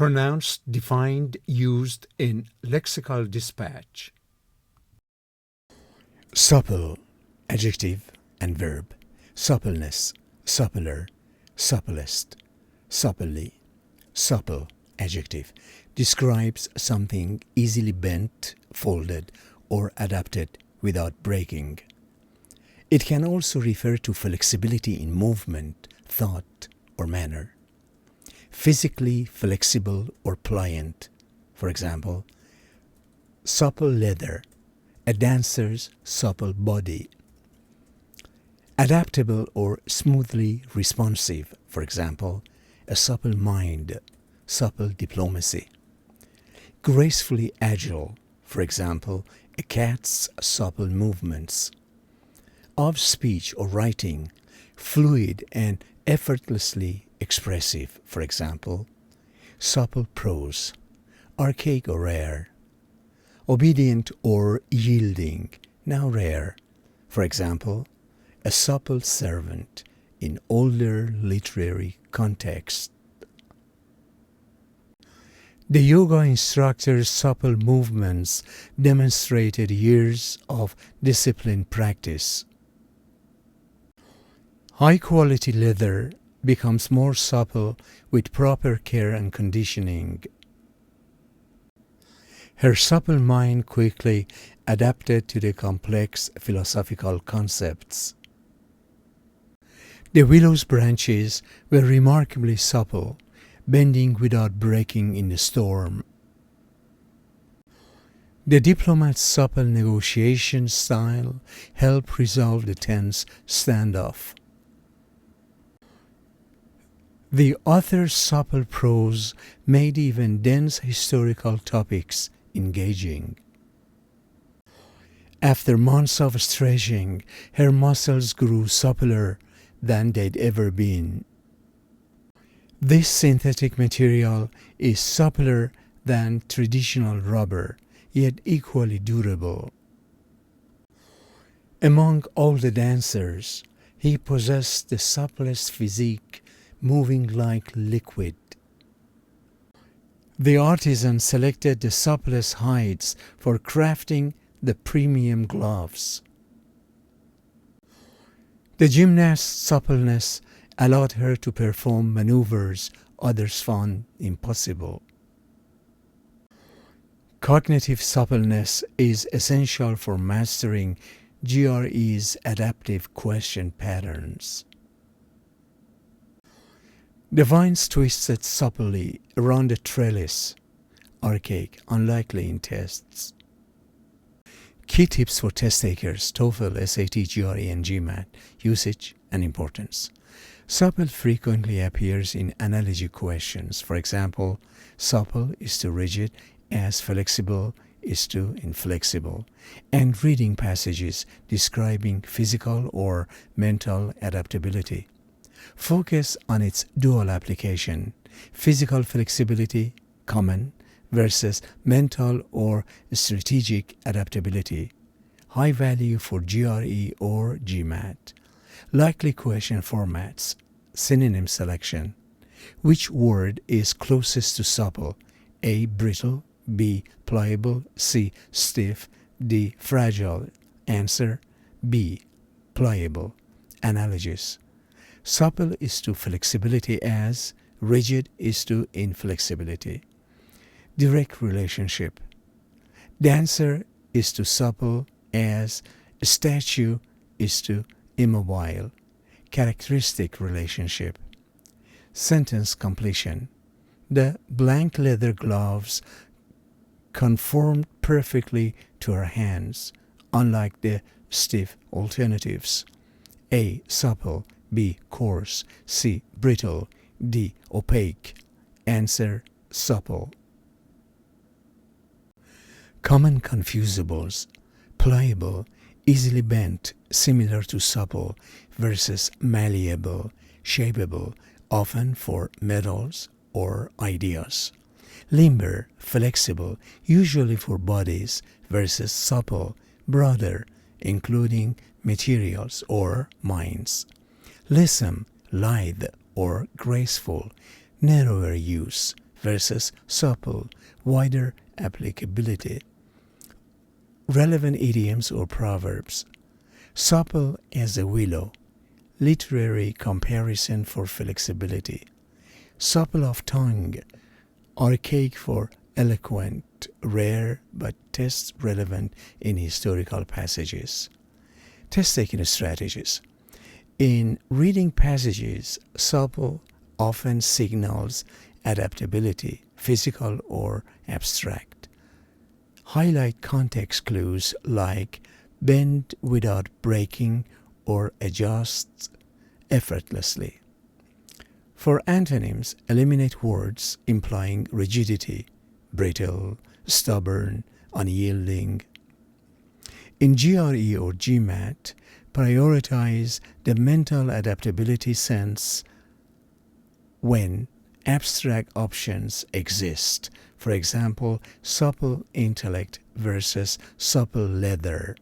Pronounced, defined, used in lexical dispatch. Supple, adjective and verb. Suppleness, suppler, supplest, supply. Supple, adjective, describes something easily bent, folded, or adapted without breaking. It can also refer to flexibility in movement, thought, or manner. Physically flexible or pliant, for example, supple leather, a dancer's supple body. Adaptable or smoothly responsive, for example, a supple mind, supple diplomacy. Gracefully agile, for example, a cat's supple movements. Of speech or writing, fluid and effortlessly expressive, for example, supple prose. Archaic or rare. Obedient or yielding, now rare, for example, a supple servant in older literary context. The yoga instructor's supple movements demonstrated years of disciplined practice. High-quality leather becomes more supple with proper care and conditioning. Her supple mind quickly adapted to the complex philosophical concepts. The willow's branches were remarkably supple, bending without breaking in the storm. The diplomat's supple negotiation style helped resolve the tense standoff. The author's supple prose made even dense historical topics engaging. After months of stretching, her muscles grew suppler than they'd ever been. This synthetic material is suppler than traditional rubber, yet equally durable. Among all the dancers, he possessed the supplest physique, moving like liquid. The artisan selected the supplest hides for crafting the premium gloves. The gymnast's suppleness allowed her to perform maneuvers others found impossible. Cognitive suppleness is essential for mastering GRE's adaptive question patterns. The vines twisted supplely around the trellis, archaic, unlikely in tests. Key tips for test takers, TOEFL, SAT, GRE, and GMAT, usage and importance. Supple frequently appears in analogy questions. For example, supple is to rigid as flexible is to inflexible, and reading passages describing physical or mental adaptability. Focus on its dual application, physical flexibility, common, versus mental or strategic adaptability, high value for GRE or GMAT. Likely question formats, synonym selection. Which word is closest to supple? A. Brittle, B. Pliable, C. Stiff, D. Fragile. Answer B. Pliable. Analogies. Supple is to flexibility as rigid is to inflexibility. Direct relationship. Dancer is to supple as statue is to immobile. Characteristic relationship. Sentence completion. The blank leather gloves conformed perfectly to her hands, unlike the stiff alternatives. A. Supple, B. Coarse, C. Brittle, D. Opaque. Answer supple. Common confusables. Pliable, easily bent, similar to supple, versus malleable, shapeable, often for metals or ideas. Limber, flexible, usually for bodies, versus supple, broader, including materials or minds. Lissome, lithe, or graceful, narrower use, versus supple, wider applicability. Relevant idioms or proverbs. Supple as a willow, literary comparison for flexibility. Supple of tongue, archaic for eloquent, rare but test relevant in historical passages. Test-taking strategies. In reading passages, supple often signals adaptability, physical or abstract. Highlight context clues like bend without breaking or adjust effortlessly. For antonyms, eliminate words implying rigidity, brittle, stubborn, unyielding. In GRE or GMAT, prioritize the mental adaptability sense when abstract options exist. For example, supple intellect versus supple leather.